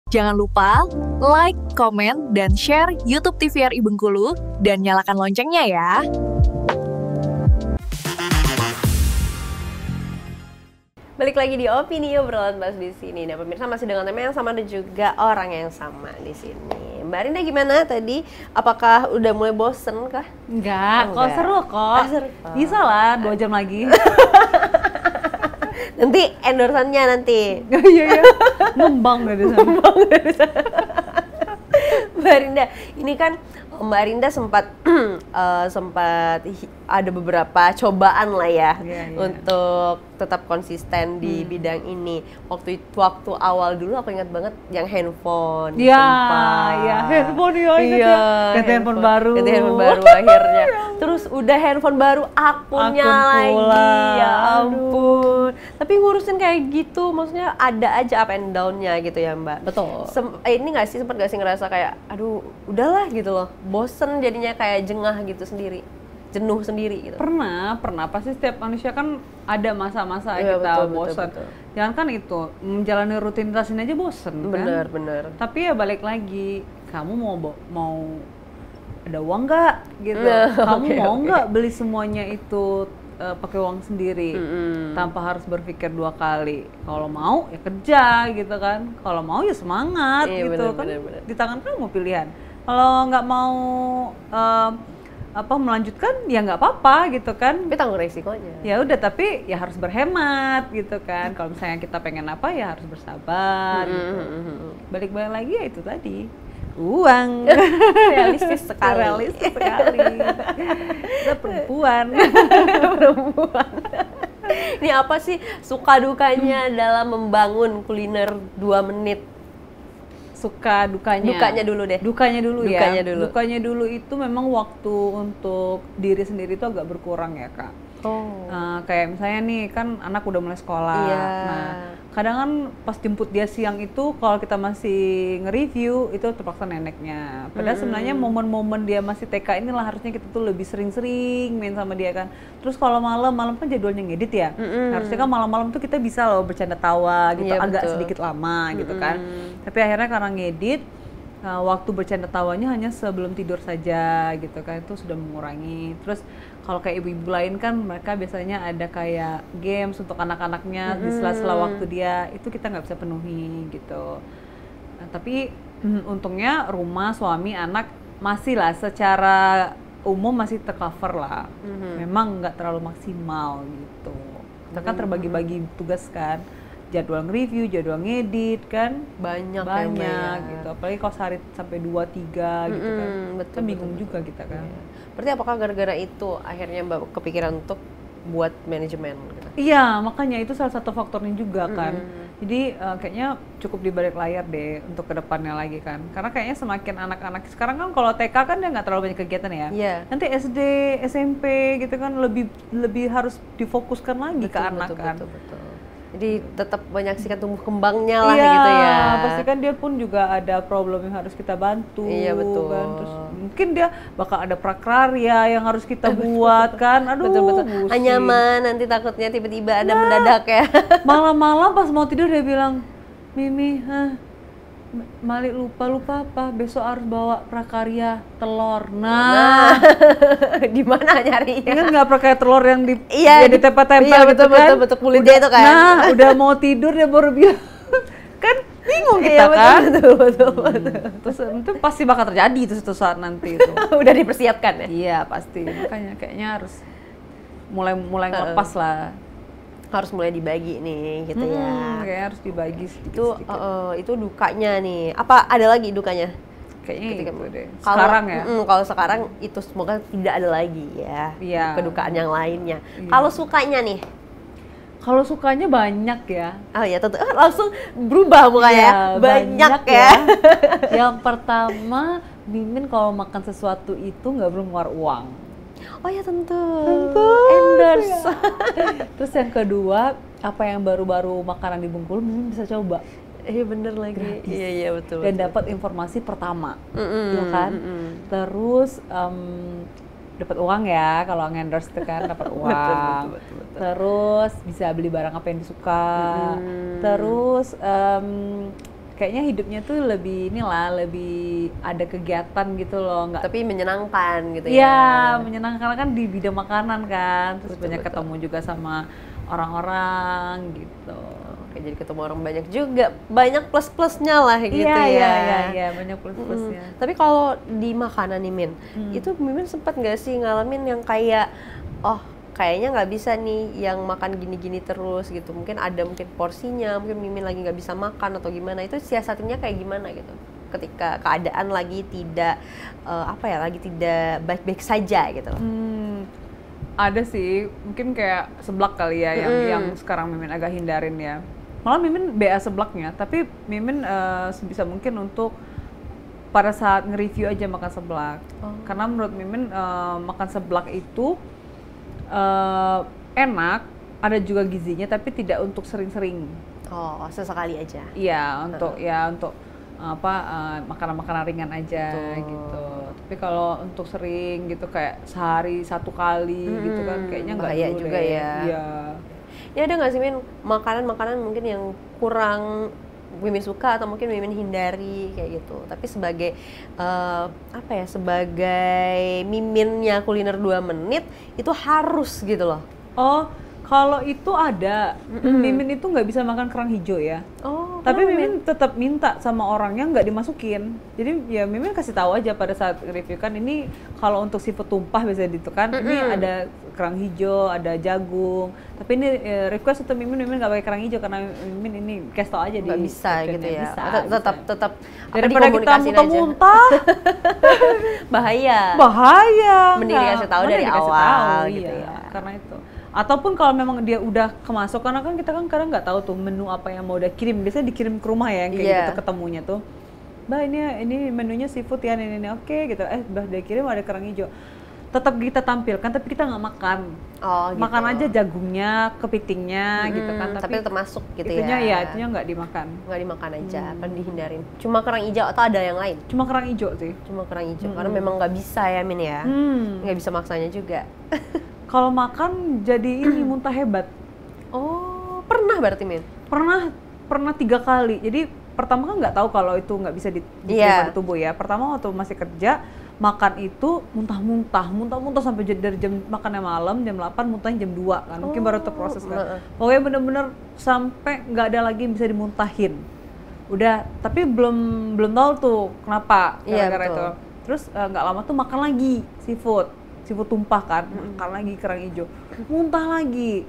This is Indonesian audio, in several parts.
Jangan lupa like, komen, dan share YouTube TVRI Bengkulu dan nyalakan loncengnya ya. Balik lagi di Opini obrolan bahas di sini. Nah, pemirsa masih dengan tema yang sama dan juga orang yang sama di sini. Mbak Rinda gimana tadi? Apakah udah mulai bosen kah? Enggak, kok seru kok. Seru. Bisa lah 2 jam lagi. Nanti endorsannya nanti. Iya. Ngembang dari sana. Mbak Rinda, ini kan Mbak Rinda sempat ada beberapa cobaan lah ya untuk tetap konsisten di bidang ini. Waktu awal dulu aku ingat banget yang handphone. Iya, handphone ya ingat ya. Ganti handphone baru. Ganti handphone baru akhirnya. Terus udah handphone baru akunnya lagi. Ya ampun. Tapi ngurusin kayak gitu, maksudnya ada aja up and down-nya gitu ya Mbak. Betul. Ini sempat nggak sih ngerasa kayak, aduh udahlah gitu loh, bosen jadinya kayak jengah gitu sendiri, jenuh sendiri gitu. Pernah. Pasti setiap manusia kan ada masa-masa kita bosan. Jangan kan itu, menjalani rutinitas ini aja bosen kan? Bener. Tapi ya balik lagi, kamu mau ada uang nggak gitu? Kamu mau nggak beli semuanya itu pakai uang sendiri tanpa harus berpikir 2 kali. Kalau mau ya kerja gitu kan. Kalau mau ya semangat gitu kan. Bener. Di tangan kamu pilihan. Kalau nggak mau melanjutkan ya nggak apa-apa gitu kan. Tapi tanggung resikonya. Ya udah, tapi ya harus berhemat gitu kan. Kalau misalnya kita pengen apa ya harus bersabar gitu. Balik-balik lagi ya itu tadi. Uang. Realistis sekali. Kita perempuan. Ini apa sih suka dukanya dalam membangun kuliner 2 menit? Suka dukanya. Dukanya dulu deh. Dukanya dulu. Dukanya dulu itu memang waktu untuk diri sendiri itu agak berkurang ya Kak. Kayak misalnya nih kan anak udah mulai sekolah. Nah, kadang kan pas jemput dia siang itu kalau kita masih nge-review itu terpaksa neneknya. Padahal sebenarnya momen-momen dia masih TK inilah harusnya kita tuh lebih sering-sering main sama dia kan. Terus kalau malam kan jadwalnya ngedit ya. Harusnya kan malam-malam tuh kita bisa loh bercanda tawa gitu, agak sedikit lama gitu kan. Tapi akhirnya karena ngedit, waktu bercanda tawanya hanya sebelum tidur saja gitu kan, itu sudah mengurangi. Terus kalau kayak ibu-ibu lain kan mereka biasanya ada kayak games untuk anak-anaknya di sela-sela waktu dia, itu kita nggak bisa penuhi gitu. Nah, tapi untungnya rumah, suami, anak masih lah secara umum masih tercover lah. Memang nggak terlalu maksimal gitu. Kita kan terbagi-bagi tugas kan. Jadwal nge-review, jadwal ngedit kan banyak gitu. Apalagi kalau sehari sampai 2-3 gitu kan. Betul, bingung juga kita kan. Berarti apakah gara-gara itu akhirnya Mbak kepikiran untuk buat manajemen gitu? Iya, makanya itu salah satu faktornya juga kan. Jadi kayaknya cukup di balik layar deh untuk kedepannya lagi kan. Karena kayaknya semakin anak-anak sekarang kan kalau TK kan dia nggak terlalu banyak kegiatan ya. Nanti SD, SMP gitu kan lebih harus difokuskan lagi ke anak kan. Betul. Jadi tetap menyaksikan tumbuh kembangnya lah gitu ya. Pasti kan dia pun juga ada problem yang harus kita bantu. Iya betul. Kan? Terus mungkin dia bakal ada prakarya yang harus kita buat kan. Aduh. Betul. Anyaman nanti takutnya tiba-tiba ada mendadak ya. Malam-malam pas mau tidur dia bilang, Mimi, Malik lupa apa? Besok harus bawa prakarya telur. Nah. Di mana nyarinya? Ingat nggak prakarya telur yang ditempel-tempel gitu kan? Betul kulitnya itu kan. Nah, udah mau tidur dia baru bilang. Kan bingung kita kan. Betul. Terus itu pasti bakal terjadi itu suatu saat nanti itu. Udah dipersiapkan ya? Iya, pasti. Makanya kayaknya harus mulai ngelepas lah. Harus mulai dibagi nih gitu ya. Kayak harus dibagi sedikit. Itu dukanya nih. Apa ada lagi dukanya? Kayaknya ketika itu deh. Sekarang ya. Kalau sekarang itu semoga tidak ada lagi ya. Iya. Kedukaan yang lainnya. Kalau sukanya nih? Kalau sukanya banyak ya. Oh ya, tentu langsung berubah mukanya. Banyak ya. Yang pertama, Mimin kalau makan sesuatu itu nggak perlu ngeluar uang. Oh ya tentu. Endorse. Ya. Terus yang kedua, apa yang baru-baru makanan di Bengkulu Mimin bisa coba. Iya bener lagi. Gratis. Iya betul. Dan dapat informasi pertama, ya kan. Terus dapat uang ya, kalau nge-endorse itu kan dapat uang. betul. Terus bisa beli barang apa yang disuka. Terus kayaknya hidupnya tuh lebih lebih ada kegiatan gitu loh, nggak tapi menyenangkan gitu ya. Iya, menyenangkan karena kan di bidang makanan kan, terus banyak ketemu juga sama orang-orang gitu. Oke, jadi ketemu orang banyak juga, banyak plus-plusnya lah gitu ya. Iya, banyak plus-plusnya. Tapi kalau di makanan nih Min, itu Mimin sempat nggak sih ngalamin yang kayak, oh kayaknya nggak bisa nih yang makan gini-gini terus gitu, mungkin porsinya, mungkin Mimin lagi nggak bisa makan atau gimana, itu siasatinya kayak gimana gitu? Ketika keadaan lagi tidak, lagi tidak baik-baik saja gitu. Ada sih, mungkin kayak seblak kali ya yang sekarang Mimin agak hindarin ya. Malah Mimin BA seblaknya, tapi Mimin sebisa mungkin untuk pada saat nge-review aja makan seblak. Karena menurut Mimin makan seblak itu enak, ada juga gizinya, tapi tidak untuk sering-sering. Oh, sesekali aja. Iya, untuk makanan-makanan ringan aja gitu. Tapi kalau untuk sering gitu kayak sehari 1 kali gitu kan kayaknya nggak bahaya juga ya. Iya. Ya ada nggak sih Min makanan-makanan mungkin yang kurang Mimin suka atau mungkin Mimin hindari kayak gitu. Tapi sebagai sebagai Miminnya kuliner 2 menit itu harus gitu loh. Oh, kalau itu ada. Mimin itu nggak bisa makan kerang hijau ya. Oh, tapi Mimin tetap minta sama orangnya nggak dimasukin. Jadi ya Mimin kasih tahu aja pada saat review kan, ini kalau untuk seafood tumpah biasanya gitu kan, ini ada kerang hijau, ada jagung. Tapi ini request untuk Mimin nggak pakai kerang hijau karena Mimin ini kasih tau aja di nggak bisa gitu ya. Bisa, tetap daripada kita muntah-muntah bahaya. Mending dikasih tahu dari awal gitu ya. Karena itu. Ataupun kalau memang dia udah kemasuk, karena kan kita kan kadang nggak tahu tuh menu apa yang mau udah kirim, biasanya dikirim ke rumah ya, kayak gitu ketemunya tuh, Mbak ini menunya seafood ya, ini oke gitu, udah dikirim ada kerang hijau, tetap kita tampilkan tapi kita nggak makan. Gitu. Makan aja jagungnya, kepitingnya gitu kan, tapi tetap masuk gitu itunya nggak dimakan aja, kan dihindarin. Cuma kerang hijau atau ada yang lain? Cuma kerang hijau sih. Karena memang nggak bisa ya Min ya, nggak bisa maksanya juga. Kalau makan jadi ini muntah hebat. Oh, pernah berarti Min? Pernah 3 kali. Jadi pertama kan nggak tahu kalau itu nggak bisa diterima di tubuh ya. Pertama waktu masih kerja, makan itu muntah-muntah sampai dari jam makannya malam jam 8, muntahnya jam 2 kan. Mungkin baru terproses kan. Pokoknya bener-bener sampai nggak ada lagi yang bisa dimuntahin. Udah, tapi belum tahu tuh kenapa gara-gara itu. Terus nggak lama tuh makan lagi seafood tumpah kan, makan lagi kerang hijau, muntah lagi,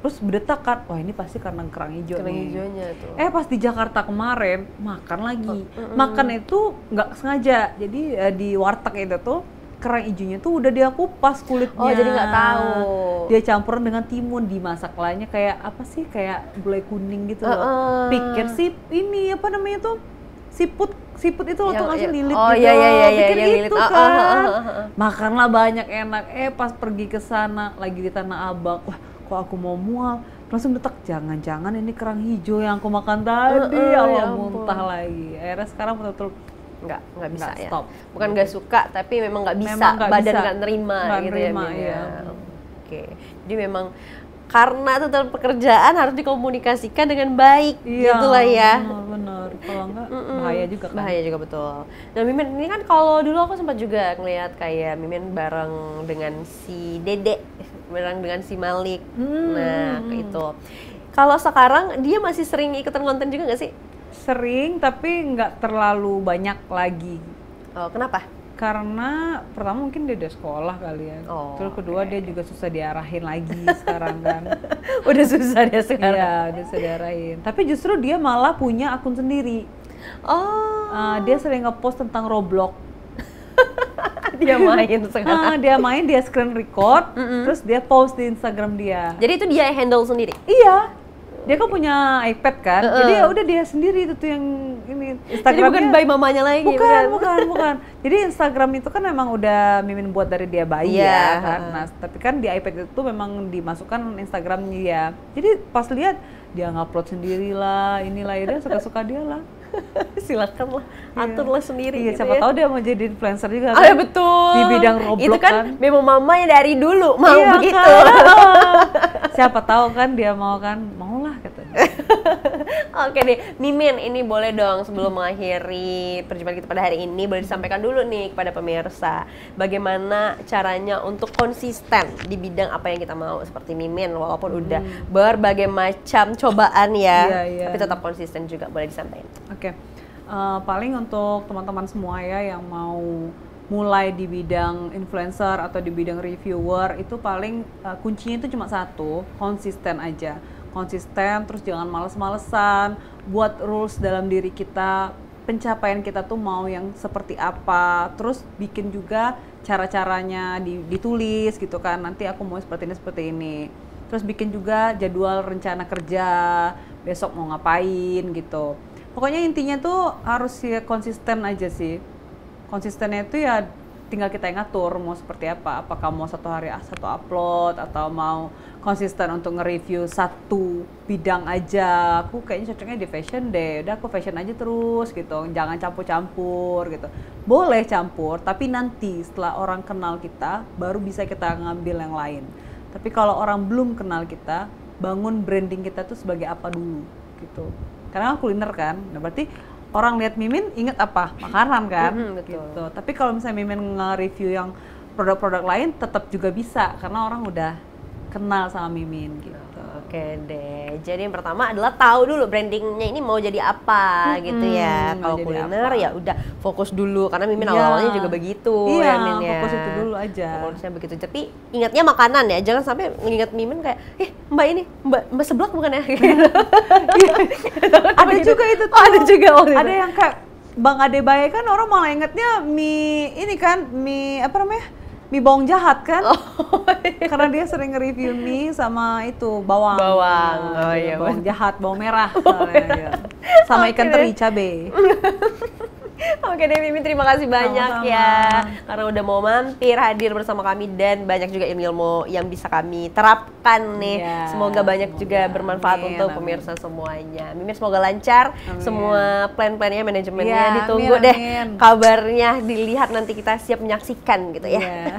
terus berdetak kan, wah ini pasti karena kerang hijau nih. Hijaunya tuh. Pas di Jakarta kemarin makan lagi, makan itu nggak sengaja, jadi di warteg itu tuh kerang hijaunya tuh udah dia kupas kulitnya. Oh, jadi nggak tahu. Dia campuran dengan timun, dimasak lainnya kayak apa sih, kayak gulai kuning gitu loh. Pikir sih ini apa namanya tuh, siput itu loh tuh langsung lilit gitu. Pikir itu kan. Makanlah banyak enak. Pas pergi ke sana lagi di Tanah Abang, wah kok aku mau mual. Langsung detak, jangan-jangan ini kerang hijau yang aku makan tadi. Allah, muntah lagi. Akhirnya sekarang betul-betul nggak bisa ya. Stop. Bukan nggak suka, tapi memang nggak bisa. Badan nggak nerima gitu ya. Oke. Jadi memang karena total pekerjaan harus dikomunikasikan dengan baik, gitulah ya. Benar. Kalau enggak bahaya juga kan. Bahaya juga, betul. Nah Mimin, ini kan kalau dulu aku sempat juga ngeliat kayak Mimin bareng dengan si Dede, bareng dengan si Malik. Nah itu. Kalau sekarang dia masih sering ikutan konten juga nggak sih? Sering, tapi nggak terlalu banyak lagi. Oh, kenapa? Karena pertama mungkin dia udah sekolah kali ya. Terus kedua dia juga susah diarahin lagi sekarang kan. Udah susah dia sekarang. Iya, udah susah diarahin. Tapi justru dia malah punya akun sendiri. Dia sering nge-post tentang Roblox. Dia main sekarang. Dia screen record, terus dia post di Instagram dia. Jadi itu dia handle sendiri? Iya. Dia kan punya iPad kan, jadi ya udah dia sendiri itu tuh yang ini Instagramnya. Jadi bukan by mamanya lagi? Bukan. Jadi Instagram itu kan memang udah Mimin buat dari dia bayi ya kan. Nah, tapi kan di iPad itu memang dimasukkan Instagramnya ya. Jadi pas lihat dia ngupload sendiri lah, inilah ya suka-suka dia lah. Silakan lah, aturlah sendiri. Iya, gitu siapa ya. tahu dia mau jadi influencer juga kan. Betul. Di bidang Roblox itu kan. Memang mamanya dari dulu mau begitu. Kan. Siapa tahu kan dia mau lah katanya. Oke deh, Mimin, ini boleh dong sebelum mengakhiri perjumpaan kita pada hari ini, boleh disampaikan dulu nih kepada pemirsa, bagaimana caranya untuk konsisten di bidang apa yang kita mau, seperti Mimin, walaupun udah berbagai macam cobaan ya, tapi tetap konsisten juga, boleh disampaikan. Oke, paling untuk teman-teman semua ya yang mau mulai di bidang influencer atau di bidang reviewer, itu paling kuncinya itu cuma satu, konsisten aja. Konsisten, terus jangan males-malesan, buat rules dalam diri kita, pencapaian kita tuh mau yang seperti apa, terus bikin juga cara-caranya ditulis gitu kan, nanti aku mau seperti ini, terus bikin juga jadwal rencana kerja, besok mau ngapain gitu. Pokoknya intinya tuh harus ya konsisten aja sih, konsistennya itu ya tinggal kita yang ngatur mau seperti apa, apakah mau satu hari satu upload atau mau konsisten untuk nge-review satu bidang aja. Aku kayaknya cocoknya di fashion deh, udah aku fashion aja terus gitu, jangan campur-campur gitu. Boleh campur, tapi nanti setelah orang kenal kita baru bisa kita ngambil yang lain. Tapi kalau orang belum kenal kita, bangun branding kita tuh sebagai apa dulu gitu. Karena kuliner kan, nah berarti orang lihat Mimin inget apa? Makanan kan? Gitu. Tapi kalau misalnya Mimin nge-review yang produk-produk lain tetap juga bisa karena orang udah kenal sama Mimin gitu. Oke deh. Jadi yang pertama adalah tahu dulu brandingnya ini mau jadi apa gitu ya. Kalau kuliner ya udah fokus dulu karena Mimin awal-awalnya juga begitu ya Min ya. Fokus itu dulu aja. Fokusnya begitu. Tapi ingatnya makanan ya. Jangan sampai nginget Mimin kayak, Mbak ini, Mbak seblak bukan ya? Ada juga itu tuh. Ada juga waktu itu. Ada yang kayak Bang Ade Bae kan orang malah ingetnya mie ini kan, mie apa namanya? Mie bawang jahat kan? Karena dia sering nge-review mie sama itu bawang. Oh iya. Bawang jahat, bawang merah. Sama ikan teri cabe. Oke deh Mimin, terima kasih banyak ya karena udah mau mampir hadir bersama kami dan banyak juga ilmu-ilmu yang bisa kami terapkan nih. Semoga banyak juga bermanfaat untuk pemirsa semuanya. Mimin semoga lancar semua plan-plannya, manajemennya ditunggu deh. Kabarnya dilihat nanti kita siap menyaksikan gitu ya.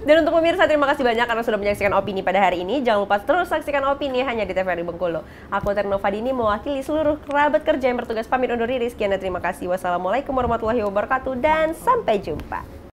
Dan untuk pemirsa terima kasih banyak karena sudah menyaksikan opini pada hari ini. Jangan lupa terus saksikan opini hanya di TVRI Bengkulu. Aku Ternova Dini mewakili seluruh kerabat kerja yang bertugas pamit undur diri. Sekian dan terima kasih. Wassalamualaikum warahmatullahi wabarakatuh dan sampai jumpa.